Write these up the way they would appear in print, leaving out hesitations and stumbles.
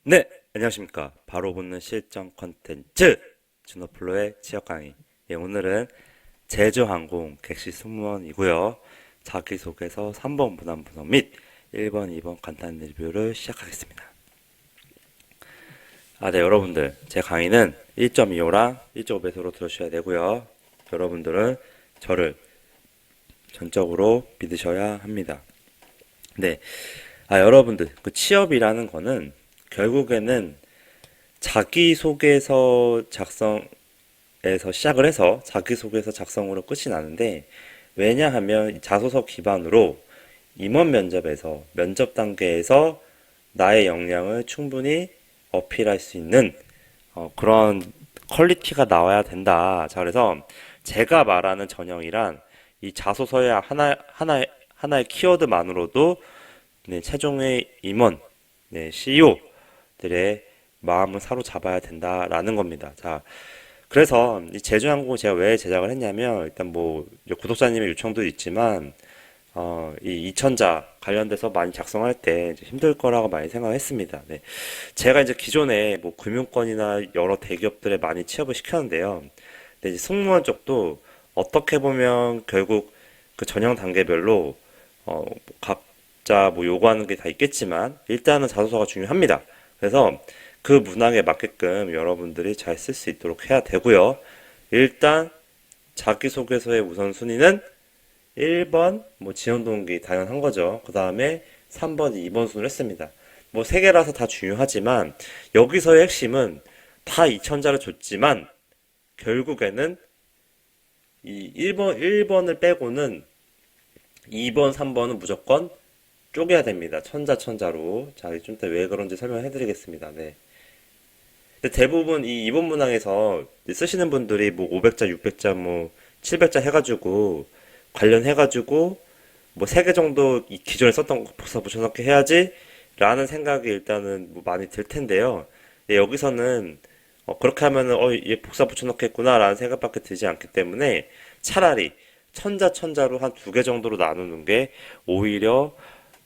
네, 안녕하십니까. 바로 붙는 실전 컨텐츠 준호플로의 취업 강의. 예, 오늘은 제주항공 객실 승무원이고요. 자기소개서 3번 부담부서 및 1번, 2번 간단 리뷰를 시작하겠습니다. 네, 여러분들. 제 강의는 1.25랑 1.5배속으로 들어주셔야 되고요. 여러분들은 저를 전적으로 믿으셔야 합니다. 네. 여러분들, 그 취업이라는 거는 결국에는 자기소개서 작성에서 시작을 해서 자기소개서 작성으로 끝이 나는데, 왜냐하면 자소서 기반으로 임원 면접에서 면접 단계에서 나의 역량을 충분히 어필할 수 있는 그런 퀄리티가 나와야 된다. 자, 그래서 제가 말하는 전형이란 이 자소서의 하나의 키워드만으로도 네, 최종의 임원, 네, CEO들의 마음을 사로잡아야 된다라는 겁니다. 자, 그래서 이 제주항공을 제가 왜 제작을 했냐면, 일단 뭐 이제 구독자님의 요청도 있지만 이 이천자 관련돼서 많이 작성할 때 이제 힘들 거라고 많이 생각했습니다. 네. 제가 이제 기존에 뭐 금융권이나 여러 대기업들에 많이 취업을 시켰는데요. 근데 이제 승무원 쪽도 어떻게 보면 결국 그 전형 단계별로 각자 뭐 요구하는 게 다 있겠지만 일단은 자소서가 중요합니다. 그래서 그 문항에 맞게끔 여러분들이 잘 쓸 수 있도록 해야 되고요. 일단 자기소개서의 우선순위는 1번 뭐 지원 동기 당연한 거죠. 그 다음에 3번, 2번 순으로 했습니다. 뭐 세 개라서 다 중요하지만 여기서의 핵심은 다 2천자를 줬지만 결국에는 이 1번을 빼고는 2번, 3번은 무조건 쪼개야 됩니다. 천자로. 자, 좀 이따 왜 그런지 설명해 드리겠습니다. 네. 근데 대부분 이 2번 문항에서 쓰시는 분들이 뭐 500자, 600자, 뭐 700자 해가지고 관련해가지고 뭐 3개 정도 이 기존에 썼던 거 복사 붙여넣기 해야지 라는 생각이 일단은 뭐 많이 들 텐데요. 예, 여기서는 그렇게 하면은 얘 복사 붙여넣기 했구나 라는 생각밖에 들지 않기 때문에 차라리 천자로 한 2개 정도로 나누는 게 오히려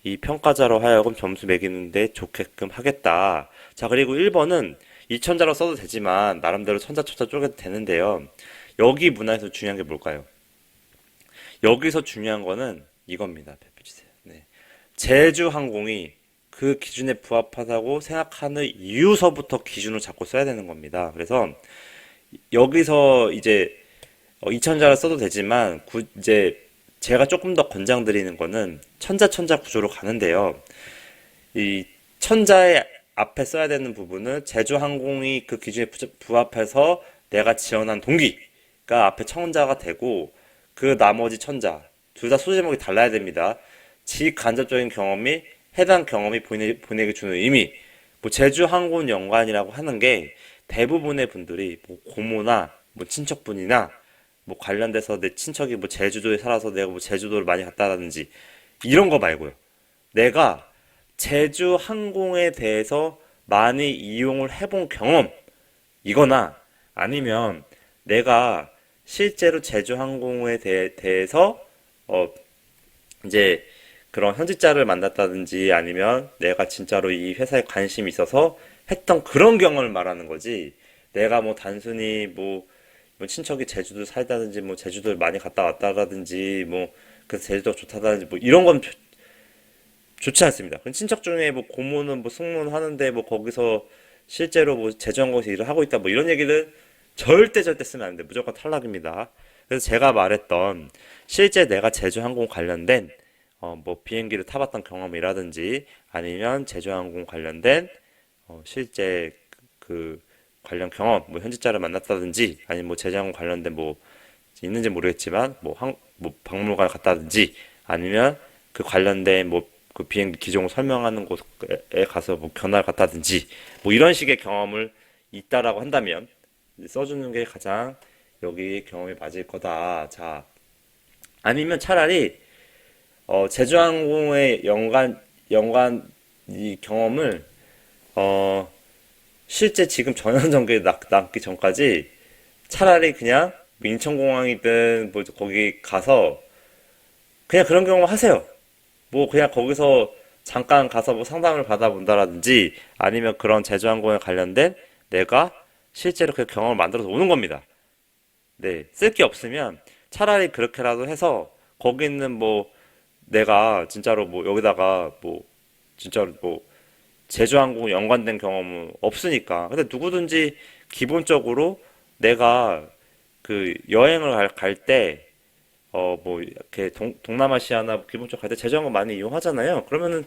이 평가자로 하여금 점수 매기는데 좋게끔 하겠다. 자, 그리고 1번은 2천자로 써도 되지만 나름대로 천자 쪼개도 되는데요. 여기 문화에서 중요한 게 뭘까요? 여기서 중요한 거는 이겁니다. 배 주세요. 네. 제주항공이 그 기준에 부합하다고 생각하는 이유서부터 기준을 잡고 써야 되는 겁니다. 그래서 여기서 이제 2천자를 써도 되지만 이제 제가 조금 더 권장드리는 거는 천자 구조로 가는데요. 이 천자의 앞에 써야 되는 부분은 제주항공이 그 기준에 부합해서 내가 지원한 동기가 앞에 천자가 되고 그 나머지 천자 둘 다 소재 제목이 달라야 됩니다. 직간접적인 경험이 해당 경험이 본인에게 주는 의미 뭐 제주항공 연관이라고 하는 게 대부분의 분들이 뭐 고모나 뭐 친척분이나 뭐 관련돼서 내 친척이 뭐 제주도에 살아서 내가 뭐 제주도를 많이 갔다라든지 이런 거 말고요. 내가 제주 항공에 대해서 많이 이용을 해본 경험 이거나 아니면 내가 실제로 제주 항공에 대해서 이제 그런 현직자를 만났다든지 아니면 내가 진짜로 이 회사에 관심이 있어서 했던 그런 경험을 말하는 거지. 내가 뭐 단순히 뭐 친척이 제주도 살다든지 뭐 제주도를 많이 갔다 왔다라든지 뭐 그래서 제주도가 좋다든지 뭐 이런 건 좋지 않습니다. 그럼 친척 중에 뭐 고모는 뭐 승무원 하는데 뭐 거기서 실제로 뭐 제주항공에서 일을 하고 있다 뭐 이런 얘기를 절대 쓰면 안 돼. 무조건 탈락입니다. 그래서 제가 말했던 실제 내가 제주항공 관련된 뭐 비행기를 타봤던 경험이라든지 아니면 제주항공 관련된 실제 그 관련 경험, 뭐 현지자를 만났다든지 아니면 뭐 제주항공 관련된 뭐 있는지 모르겠지만 뭐 박물관 갔다든지 아니면 그 관련된 뭐 그 비행기 기종을 설명하는 곳에 가서 뭐 견학을 갔다든지 뭐 이런 식의 경험을 있다라고 한다면 써주는 게 가장 여기 경험이 맞을 거다. 자, 아니면 차라리 제주항공의 연관 이 경험을 어, 실제 지금 전환전기에 남기 전까지 차라리 그냥 뭐 인천공항이든 뭐 거기 가서 그냥 그런 경험 하세요. 뭐 그냥 거기서 잠깐 가서 뭐 상담을 받아본다라든지 아니면 그런 제주항공에 관련된 내가 실제로 그 경험을 만들어서 오는 겁니다. 네, 쓸 게 없으면 차라리 그렇게라도 해서 거기 있는 뭐 내가 진짜로 뭐 여기다가 뭐 진짜로 뭐 제주항공 연관된 경험은 없으니까. 근데 누구든지 기본적으로 내가 그 여행을 갈 때, 뭐, 이렇게 동남아시아나 기본적으로 갈 때 제주항공 많이 이용하잖아요. 그러면은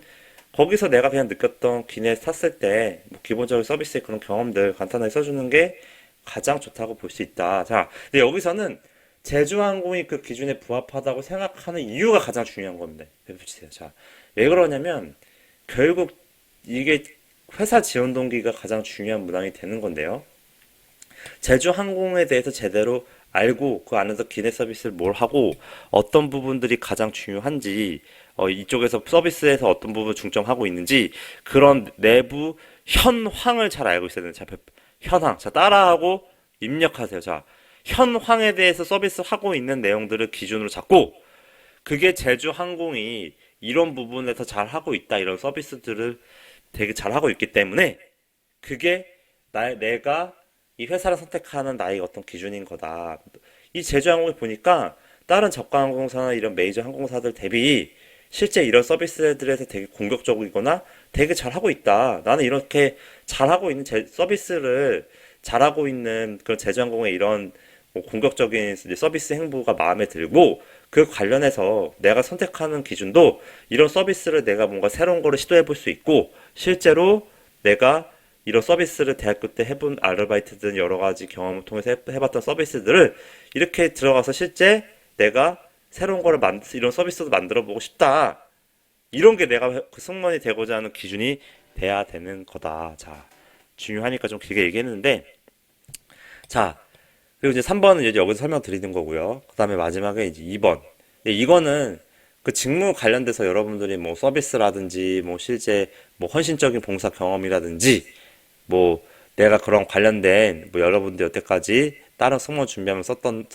거기서 내가 그냥 느꼈던 기내 탔을 때, 뭐 기본적인 서비스의 그런 경험들 간단하게 써주는 게 가장 좋다고 볼 수 있다. 자, 근데 여기서는 제주항공이 그 기준에 부합하다고 생각하는 이유가 가장 중요한 겁니다. 해주세요. 자, 왜 그러냐면, 결국 이게 회사 지원 동기가 가장 중요한 문항이 되는 건데요. 제주항공에 대해서 제대로 알고 그 안에서 기내 서비스를 뭘 하고 어떤 부분들이 가장 중요한지 이쪽에서 서비스에서 어떤 부분을 중점하고 있는지 그런 내부 현황을 잘 알고 있어야 돼요. 자, 현황. 자, 따라하고 입력하세요. 자, 현황에 대해서 서비스 하고 있는 내용들을 기준으로 잡고 그게 제주항공이 이런 부분에서 잘 하고 있다. 이런 서비스들을 되게 잘 하고 있기 때문에 그게 내가 이 회사를 선택하는 나의 어떤 기준인 거다. 이 제주항공을 보니까 다른 저가 항공사나 이런 메이저 항공사들 대비 실제 이런 서비스들에서 되게 공격적이거나 되게 잘하고 있다. 나는 이렇게 잘하고 있는 서비스를 잘하고 있는 그런 제주항공의 이런 뭐 공격적인 서비스 행보가 마음에 들고 그 관련해서 내가 선택하는 기준도 이런 서비스를 내가 뭔가 새로운 거를 시도해 볼 수 있고 실제로 내가 이런 서비스를 대학교 때 해본 아르바이트든 여러 가지 경험을 통해서 해봤던 서비스들을 이렇게 들어가서 실제 내가 새로운 거를 이런 서비스도 만들어 보고 싶다. 이런 게 내가 그 승무원이 되고자 하는 기준이 돼야 되는 거다. 자, 중요하니까 좀 길게 얘기했는데, 자, 그리고 이제 3번은 이제 여기서 설명드리는 거고요. 그 다음에 마지막에 이제 2번. 이거는 그 직무 관련돼서 여러분들이 뭐 서비스라든지 뭐 실제 뭐 헌신적인 봉사 경험이라든지 뭐 내가 그런 관련된 뭐 여러분들 여태까지 다른 승무원 준비하면 썼던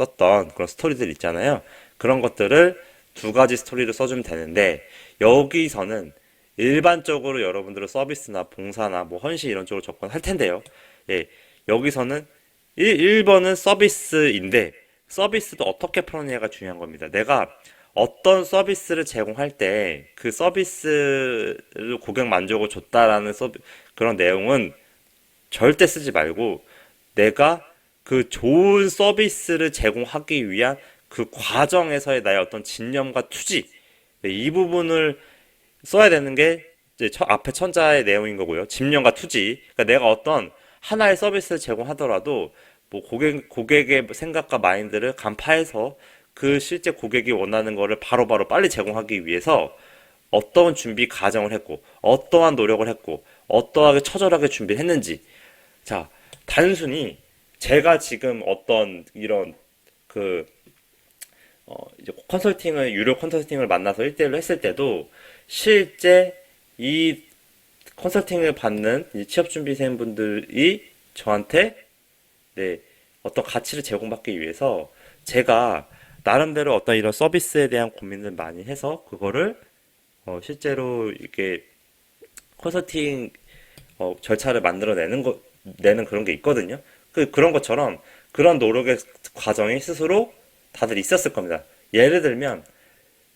그런 스토리들 있잖아요. 그런 것들을 두 가지 스토리를 써주면 되는데 여기서는 일반적으로 여러분들은 서비스나 봉사나 뭐 헌신 이런 쪽으로 접근할 텐데요. 예, 여기서는 1번은 서비스인데 서비스도 어떻게 풀어내냐가 중요한 겁니다. 내가 어떤 서비스를 제공할 때 그 서비스를 고객 만족을 줬다라는 그런 내용은 절대 쓰지 말고 내가 그 좋은 서비스를 제공하기 위한 그 과정에서의 나의 어떤 집념과 투지 이 부분을 써야 되는 게 이제 앞에 천자의 내용인 거고요. 집념과 투지. 그러니까 내가 어떤 하나의 서비스를 제공하더라도 뭐 고객의 생각과 마인드를 간파해서 그 실제 고객이 원하는 거를 바로바로 빨리 제공하기 위해서 어떠한 준비 과정을 했고 어떠한 노력을 했고 어떠하게 처절하게 준비를 했는지 자 단순히 제가 지금 어떤 이런 그 이제 유료 컨설팅을 만나서 1대1로 했을 때도 실제 이 컨설팅을 받는 취업준비생분들이 저한테 네, 어떤 가치를 제공받기 위해서 제가 나름대로 어떤 이런 서비스에 대한 고민을 많이 해서 그거를 실제로 이렇게 컨설팅 절차를 내는 그런 게 있거든요. 그런 것처럼 그런 노력의 과정이 스스로 다들 있었을 겁니다. 예를 들면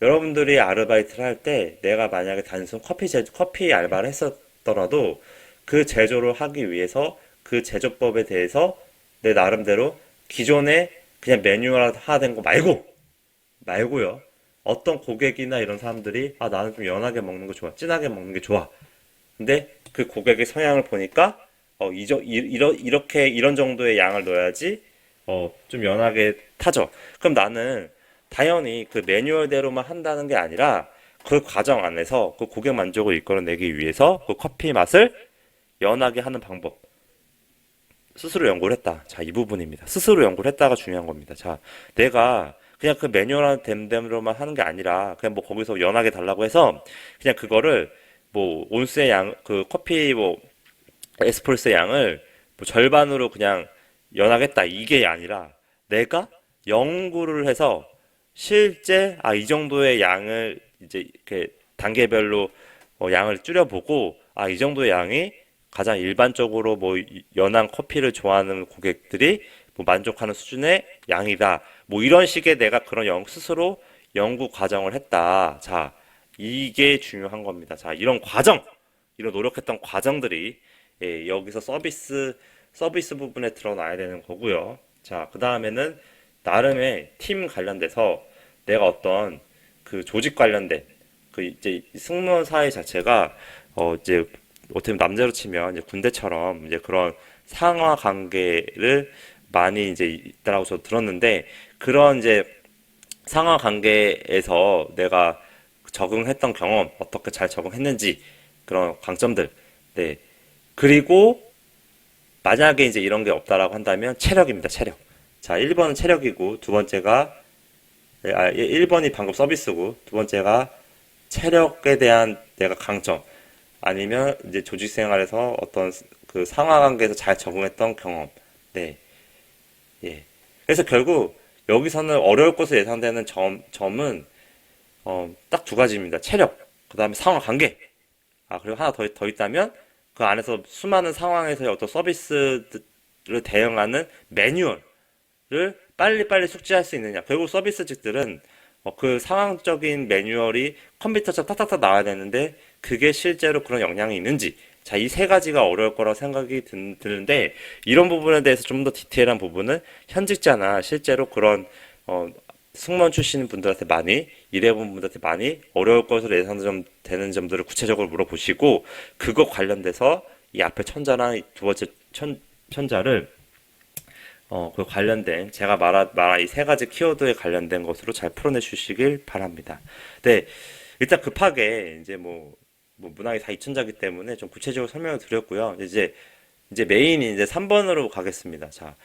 여러분들이 아르바이트를 할 때 내가 만약에 단순 커피 알바를 했었더라도 그 제조를 하기 위해서 그 제조법에 대해서 내 나름대로 기존에 그냥 매뉴얼화된 거 말고요. 어떤 고객이나 이런 사람들이 나는 좀 연하게 먹는 거 좋아, 진하게 먹는 게 좋아. 근데 그 고객의 성향을 보니까 이렇게 이런 정도의 양을 넣어야지 좀 연하게 타죠. 그럼 나는 당연히 그 매뉴얼대로만 한다는 게 아니라 그 과정 안에서 그 고객 만족을 이끌어내기 위해서 그 커피 맛을 연하게 하는 방법 스스로 연구를 했다. 자, 이 부분입니다. 스스로 연구를 했다가 중요한 겁니다. 자, 내가 그냥 그 매뉴얼한 댐댐으로만 하는 게 아니라 그냥 뭐 거기서 연하게 달라고 해서 그냥 그거를 뭐 온수의 양, 그 커피 뭐 에스프레소 양을 뭐 절반으로 그냥 연하겠다. 이게 아니라 내가 연구를 해서 실제 이 정도의 양을 이제 이렇게 단계별로 양을 줄여보고, 이 정도의 양이 가장 일반적으로 뭐 연한 커피를 좋아하는 고객들이 뭐 만족하는 수준의 양이다. 뭐 이런 식의 내가 그런 스스로 연구 과정을 했다. 자, 이게 중요한 겁니다. 자, 이런 과정, 이런 노력했던 과정들이 여기서 서비스 부분에 드러나야 되는 거고요. 자, 그 다음에는 나름의 팀 관련돼서 내가 어떤 그 조직 관련된 그 이제 승무원 사회 자체가 이제 어떻게 보면 남자로 치면 이제 군대처럼 이제 그런 상하 관계를 많이 이제 있다라고 저 들었는데 그런 이제 상하 관계에서 내가 적응했던 경험 어떻게 잘 적응했는지 그런 강점들 네 그리고 만약에 이제 이런 게 없다라고 한다면 체력입니다 체력 자 1번은 체력이고 두 번째가 1번이 방금 서비스고 두 번째가 체력에 대한 내가 강점 아니면 이제 조직 생활에서 어떤 그 상하 관계에서 잘 적응했던 경험. 네. 예. 그래서 결국 여기서는 어려울 것으로 예상되는 점은 딱 두 가지입니다. 체력, 그 다음에 상하 관계. 그리고 하나 더 있다면 그 안에서 수많은 상황에서의 어떤 서비스를 대응하는 매뉴얼을 빨리빨리 숙지할 수 있느냐. 결국 서비스직들은 그 상황적인 매뉴얼이 컴퓨터처럼 탁탁탁 나와야 되는데 그게 실제로 그런 영향이 있는지 자, 이 세 가지가 어려울 거라고 생각이 드는데 이런 부분에 대해서 좀 더 디테일한 부분은 현직자나 실제로 그런 승무원 출신 분들한테 많이 일해본 분들한테 많이 어려울 것으로 예상되는 점들을 구체적으로 물어보시고 그거 관련돼서 이 앞에 천자랑 두 번째 천자를 그 관련된 제가 말한 이 세 가지 키워드에 관련된 것으로 잘 풀어내 주시길 바랍니다. 네, 일단 급하게 이제 뭐 문항이 다 2천자기 때문에 좀 구체적으로 설명을 드렸고요. 이제 메인이 이제 3번으로 가겠습니다. 자,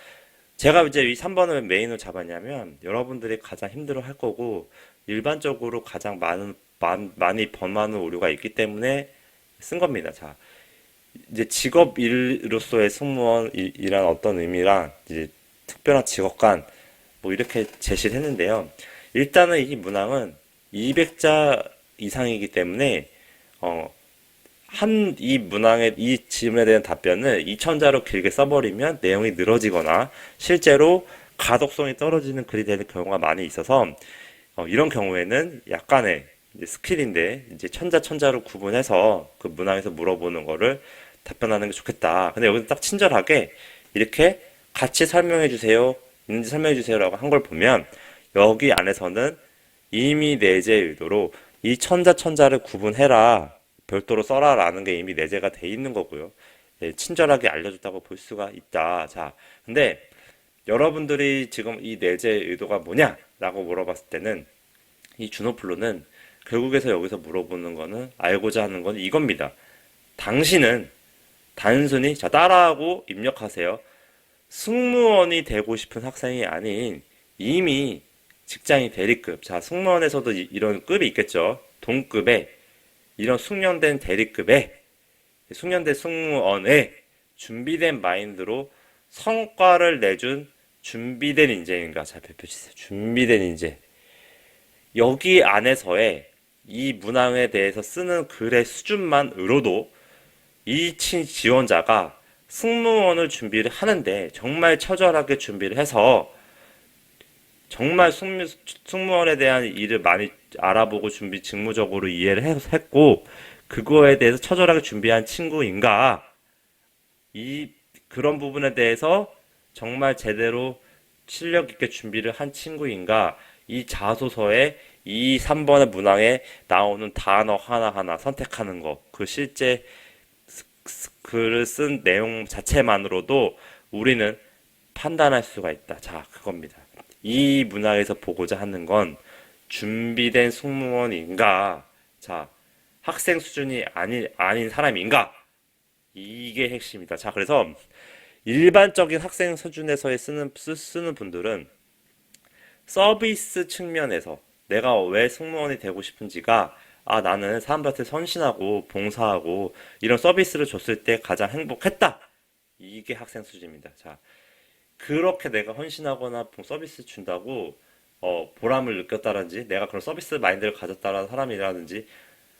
제가 이제 이 3번을 메인으로 잡았냐면 여러분들이 가장 힘들어 할 거고 일반적으로 가장 많이 범하는 오류가 있기 때문에 쓴 겁니다. 자, 이제 직업인으로서의 승무원이란 어떤 의미랑 이제 특별한 직업관 뭐 이렇게 제시를 했는데요. 일단은 이 문항은 200자 이상이기 때문에 이 문항의 이 질문에 대한 답변을 2000자로 길게 써버리면 내용이 늘어지거나 실제로 가독성이 떨어지는 글이 되는 경우가 많이 있어서 이런 경우에는 약간의 이제 스킬인데 이제 천자로 구분해서 그 문항에서 물어보는 거를 답변하는 게 좋겠다. 근데 여기서 딱 친절하게 이렇게 같이 설명해 주세요. 있는지 설명해 주세요라고 한 걸 보면 여기 안에서는 이미 내재 의도로 이 천자를 구분해라. 별도로 써라라는 게 이미 내재가 돼 있는 거고요. 네, 친절하게 알려줬다고 볼 수가 있다. 자, 근데 여러분들이 지금 이 내재 의도가 뭐냐라고 물어봤을 때는 이 준호플로는 결국에서 여기서 물어보는 거는 알고자 하는 건 이겁니다. 당신은 단순히 자 따라하고 입력하세요. 승무원이 되고 싶은 학생이 아닌 이미 직장이 대리급. 자, 승무원에서도 이런 급이 있겠죠. 동급에 이런 숙련된 대리급에 숙련된 승무원에 준비된 마인드로 성과를 내준 준비된 인재인가? 자, 발표 주세요. 준비된 인재. 여기 안에서의 이 문항에 대해서 쓰는 글의 수준만으로도 이 지원자가 승무원을 준비를 하는데 정말 처절하게 준비를 해서 정말 승무원에 대한 일을 많이 알아보고 직무적으로 이해를 했고 그거에 대해서 처절하게 준비한 친구인가 그런 부분에 대해서 정말 제대로 실력 있게 준비를 한 친구인가 이 자소서에 이 3번의 문항에 나오는 단어 하나하나 선택하는 거 그 실제 글을 쓴 내용 자체만으로도 우리는 판단할 수가 있다. 자, 그겁니다. 이 문항에서 보고자 하는 건 준비된 승무원인가? 자, 학생 수준이 아닌 사람인가? 이게 핵심이다. 자, 그래서 일반적인 학생 수준에서의 쓰는 분들은 서비스 측면에서 내가 왜 승무원이 되고 싶은지가 나는 사람들한테 선신하고 봉사하고 이런 서비스를 줬을 때 가장 행복했다. 이게 학생 수준입니다. 자, 그렇게 내가 헌신하거나 서비스 준다고 보람을 느꼈다든지 내가 그런 서비스 마인드를 가졌다라는 사람이라든지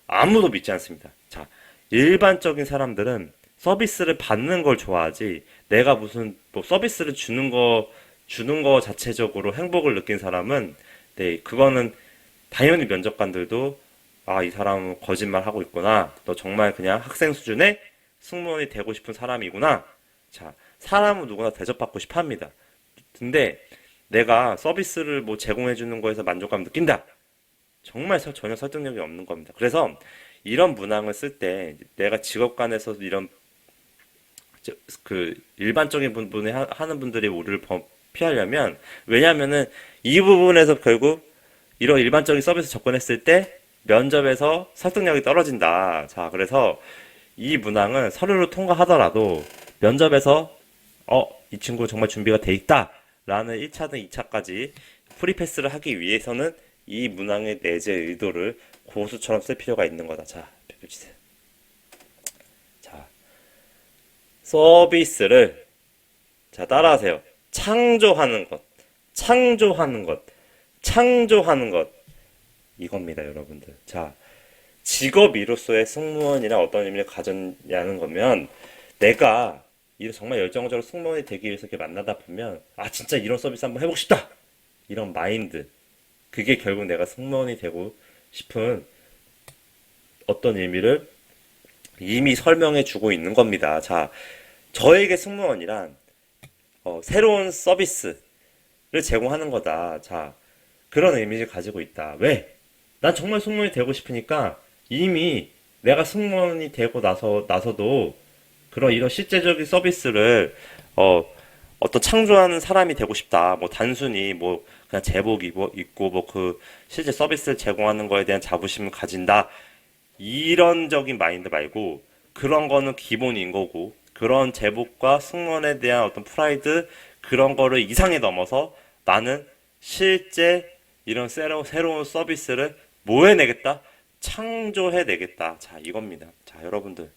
아무도 믿지 않습니다. 자, 일반적인 사람들은 서비스를 받는 걸 좋아하지, 내가 무슨 뭐 서비스를 주는 거 자체적으로 행복을 느낀 사람은, 네, 그거는 당연히 면접관들도, 아, 이 사람은 거짓말 하고 있구나. 너 정말 그냥 학생 수준의 승무원이 되고 싶은 사람이구나. 자, 사람은 누구나 대접받고 싶어 합니다. 근데 내가 서비스를 뭐 제공해 주는 거에서 만족감 느낀다. 정말 전혀 설득력이 없는 겁니다. 그래서 이런 문항을 쓸 때 내가 직업관에서 이런 그 일반적인 분이 하는 분들이 오류를 피하려면, 왜냐하면은 이 부분에서 결국 이런 일반적인 서비스 접근했을 때 면접에서 설득력이 떨어진다. 자, 그래서 이 문항은 서류를 통과하더라도 면접에서 이 친구 정말 준비가 돼 있다 라는 1차든 2차까지 프리패스를 하기 위해서는 이 문항의 내재 의도를 고수처럼 쓸 필요가 있는 거다. 자, 펼쳐주세요. 자, 서비스를, 자, 따라하세요. 창조하는 것, 창조하는 것, 창조하는 것. 이겁니다, 여러분들. 자, 직업인으로서의 승무원이란 어떤 의미를 가졌냐는 거면, 내가 정말 열정적으로 승무원이 되기 위해서 이렇게 만나다 보면, 아, 진짜 이런 서비스 한번 해보고 싶다! 이런 마인드. 그게 결국 내가 승무원이 되고 싶은 어떤 의미를 이미 설명해 주고 있는 겁니다. 자, 저에게 승무원이란 새로운 서비스를 제공하는 거다. 자, 그런 의미를 가지고 있다. 왜? 난 정말 승무원이 되고 싶으니까 이미 내가 승무원이 되고 나서도 그런 이런 실제적인 서비스를 어떤 창조하는 사람이 되고 싶다. 뭐 단순히 뭐 그냥 제복 입고 뭐 그 실제 서비스를 제공하는 거에 대한 자부심을 가진다. 이런적인 마인드 말고, 그런 거는 기본인 거고, 그런 제복과 승무원에 대한 어떤 프라이드, 그런 거를 이상에 넘어서 나는 실제 이런 새로운 서비스를 뭐 해내겠다? 창조해내겠다. 자, 이겁니다. 자, 여러분들.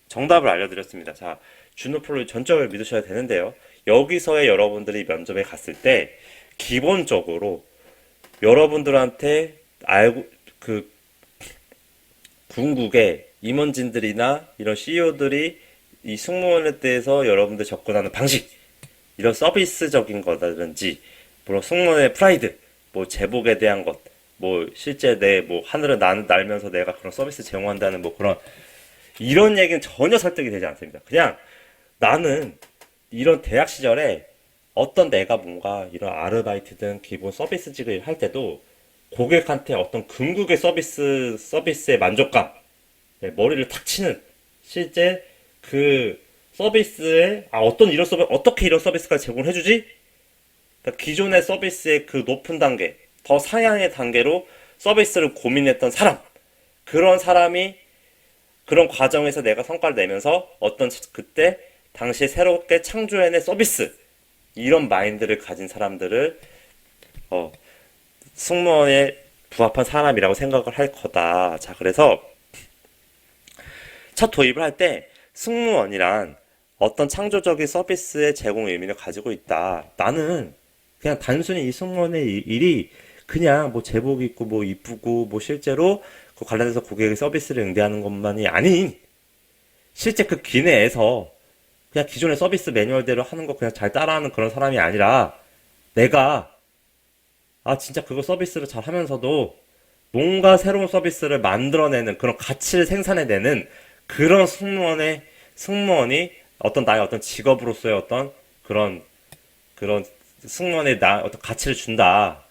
정답을 알려드렸습니다. 자, 준우플로의 전적을 믿으셔야 되는데요. 여기서의 여러분들이 면접에 갔을 때, 기본적으로 여러분들한테 그, 궁극의 임원진들이나 이런 CEO들이 이 승무원에 대해서 여러분들 접근하는 방식, 이런 서비스적인 거라든지, 뭐 승무원의 프라이드, 뭐 제복에 대한 것, 뭐 실제 뭐 하늘을 날면서 내가 그런 서비스 제공한다는 뭐 그런 이런 얘기는 전혀 설득이 되지 않습니다. 그냥 나는 이런 대학 시절에 어떤 내가 뭔가 이런 아르바이트든 기본 서비스직을 할 때도 고객한테 어떤 궁극의 서비스의 만족감, 네, 머리를 탁 치는 실제 그 서비스에, 어떻게 이런 서비스가 제공을 해주지? 그러니까 기존의 서비스의 그 높은 단계, 더 상향의 단계로 서비스를 고민했던 사람, 그런 사람이 그런 과정에서 내가 성과를 내면서 어떤 그때 당시에 새롭게 창조해낸 서비스, 이런 마인드를 가진 사람들을 승무원에 부합한 사람이라고 생각을 할 거다. 자, 그래서 첫 도입을 할 때 승무원이란 어떤 창조적인 서비스의 제공 의미를 가지고 있다. 나는 그냥 단순히 이 승무원의 일이 그냥 뭐 제복 입고 뭐 이쁘고 뭐 실제로 그 관련해서 고객의 서비스를 응대하는 것만이 아닌, 실제 그 기내에서 그냥 기존의 서비스 매뉴얼대로 하는 거 그냥 잘 따라하는 그런 사람이 아니라, 내가 진짜 그거 서비스를 잘 하면서도 뭔가 새로운 서비스를 만들어내는 그런 가치를 생산해내는 그런 승무원이 나의 어떤 직업으로서의 어떤 그런 승무원의 어떤 가치를 준다.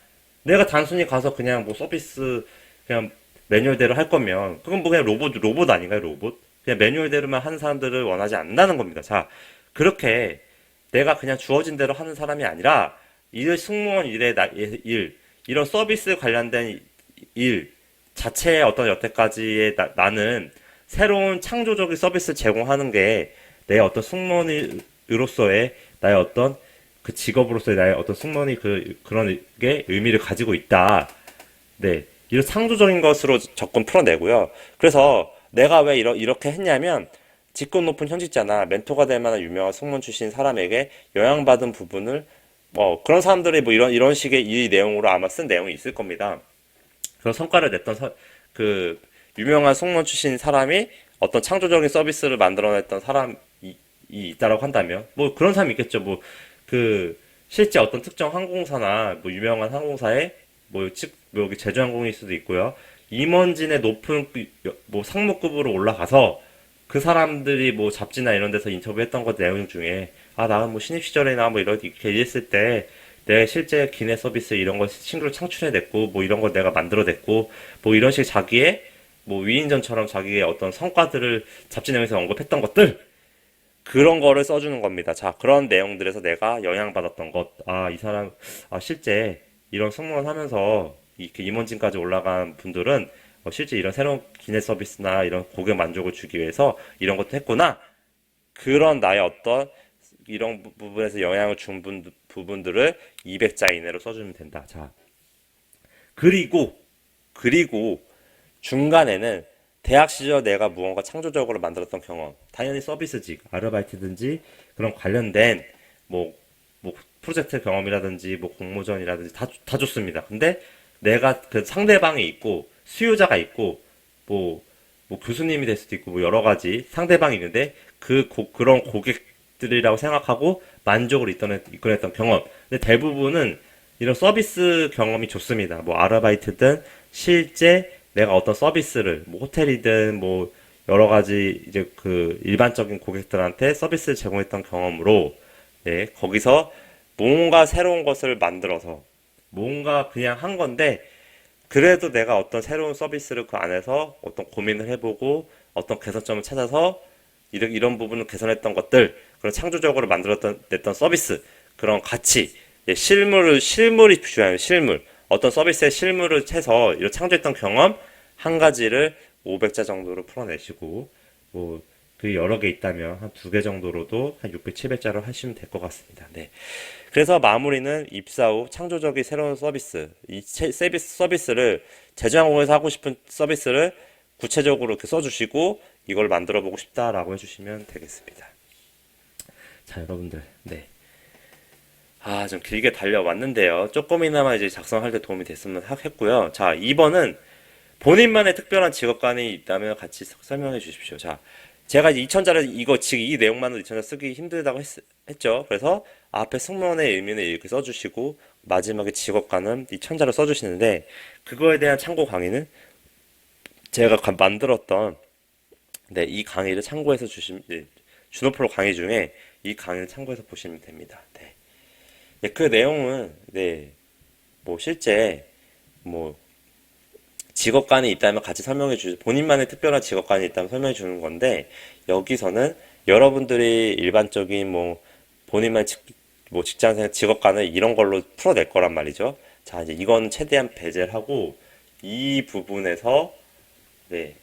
내가 단순히 가서 그냥 뭐 서비스 그냥 매뉴얼대로 할 거면 그건 뭐 그냥 로봇 아닌가요? 로봇? 그냥 매뉴얼대로만 하는 사람들을 원하지 않는다는 겁니다. 자, 그렇게 내가 그냥 주어진 대로 하는 사람이 아니라 승무원 이런 서비스 관련된 일 자체의 어떤 여태까지의 나는 새로운 창조적인 서비스를 제공하는 게 내 어떤 승무원으로서의 나의 어떤 그 직업으로서의 나의 어떤 승무원이 그런 게 의미를 가지고 있다. 네. 이런 창조적인 것으로 접근 풀어내고요. 그래서 내가 왜 이렇게 했냐면, 직급 높은 현직자나 멘토가 될 만한 유명한 승무원 출신 사람에게 영향받은 부분을, 그런 사람들이 뭐 이런 식의 이 내용으로 아마 쓴 내용이 있을 겁니다. 그런 성과를 냈던 그 유명한 승무원 출신 사람이 어떤 창조적인 서비스를 만들어냈던 사람이 있다라고 한다면, 뭐 그런 사람이 있겠죠. 뭐 그 실제 어떤 특정 항공사나 뭐 유명한 항공사에 뭐 여기 제주항공일 수도 있고요. 임원진의 높은 뭐 상무급으로 올라가서 그 사람들이 뭐 잡지나 이런 데서 인터뷰했던 것 내용 중에, 아 나는 뭐 신입 시절에나 뭐 이렇게 일했을 때 내 실제 기내 서비스 이런 거 친구를 창출해냈고 뭐 이런 걸 내가 만들어냈고 뭐 이런 식 자기의 뭐 위인전처럼 자기의 어떤 성과들을 잡지 내용에서 언급했던 것들, 그런 거를 써주는 겁니다. 자, 그런 내용들에서 내가 영향받았던 것, 아, 이 사람, 아, 실제 이런 승무원 하면서 이렇게 임원진까지 올라간 분들은 실제 이런 새로운 기내 서비스나 이런 고객 만족을 주기 위해서 이런 것도 했구나. 그런 나의 어떤 이런 부분에서 영향을 준 부분들을 200자 이내로 써주면 된다. 자, 그리고, 그리고 중간에는 대학 시절 내가 무언가 창조적으로 만들었던 경험, 당연히 서비스직, 아르바이트든지 그런 관련된 뭐, 뭐 프로젝트 경험이라든지 뭐 공모전이라든지 다 좋습니다. 근데 내가 그 상대방이 있고 수요자가 있고 뭐, 뭐 교수님이 될 수도 있고 뭐 여러 가지 상대방이 있는데 그런 고객들이라고 생각하고 만족을 이끌어냈던 경험. 근데 대부분은 이런 서비스 경험이 좋습니다. 뭐 아르바이트든 실제 내가 어떤 서비스를 뭐 호텔이든 뭐 여러 가지 이제 그 일반적인 고객들한테 서비스를 제공했던 경험으로, 네, 거기서 뭔가 새로운 것을 만들어서 뭔가 그냥 한 건데 그래도 내가 어떤 새로운 서비스를 그 안에서 어떤 고민을 해보고 어떤 개선점을 찾아서 이런 부분을 개선했던 것들, 그런 창조적으로 만들었던 냈던 서비스, 그런 가치, 예, 실물이 중요해요. 실물. 어떤 서비스의 실물을 채서 이런 창조했던 경험 한 가지를 500자 정도로 풀어내시고, 뭐 그 여러 개 있다면 한 두 개 정도로도 한 600, 700자로 하시면 될 것 같습니다. 네. 그래서 마무리는 입사 후 창조적인 새로운 서비스, 서비스를 제주항공에서 하고 싶은 서비스를 구체적으로 이렇게 써주시고 이걸 만들어 보고 싶다라고 해주시면 되겠습니다. 자, 여러분들, 네. 아, 좀 길게 달려왔는데요. 조금이나마 이제 작성할 때 도움이 됐으면 하겠고요. 자, 2번은 본인만의 특별한 직업관이 있다면 같이 설명해 주십시오. 자, 제가 2천자를 이거 지금 이 내용만으로 2천자 쓰기 힘들다고 했죠. 그래서 앞에 승무원의 의미는 이렇게 써주시고 마지막에 직업관은 이 천자로 써주시는데, 그거에 대한 참고 강의는 제가 만들었던, 네, 이 강의를 참고해서 네, 준호프로 강의 중에 이 강의를 참고해서 보시면 됩니다. 네. 네, 그 내용은 네, 뭐 실제 뭐 직업관이 있다면 같이 설명해 주시, 본인만의 특별한 직업관이 있다면 설명해 주는 건데, 여기서는 여러분들이 일반적인 뭐 본인만 뭐 직장생 직업관을 이런 걸로 풀어낼 거란 말이죠. 자, 이제 이건 최대한 배제를 하고 이 부분에서, 네,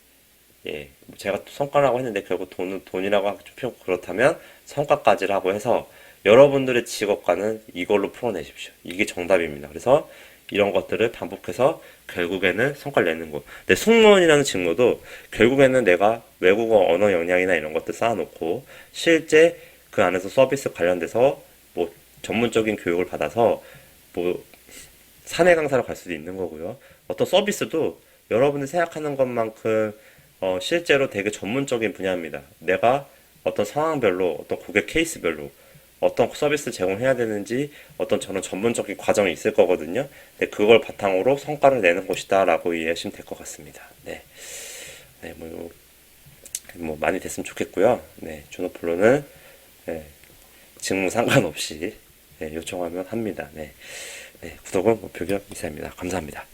예, 제가 성과라고 했는데 결국 돈이라고 하기 좀 그렇다면 성과까지라고 해서 여러분들의 직업관은 이걸로 풀어내십시오. 이게 정답입니다. 그래서 이런 것들을 반복해서 결국에는 성과를 내는 거. 근데 승무원이라는 직무도 결국에는 내가 외국어 언어 역량이나 이런 것들 쌓아놓고 실제 그 안에서 서비스 관련돼서 뭐 전문적인 교육을 받아서 뭐 사내 강사로 갈 수도 있는 거고요. 어떤 서비스도 여러분이 생각하는 것만큼 실제로 되게 전문적인 분야입니다. 내가 어떤 상황별로, 어떤 고객 케이스별로 어떤 서비스 제공해야 되는지 어떤 저는 전문적인 과정이 있을 거거든요. 네, 그걸 바탕으로 성과를 내는 것이다라고 이해하시면 될 것 같습니다. 네, 네, 뭐 많이 됐으면 좋겠고요. 네, 준호플로는 네, 직무 상관없이 네, 요청하면 합니다. 네, 네, 구독은 목표격 이사입니다. 감사합니다.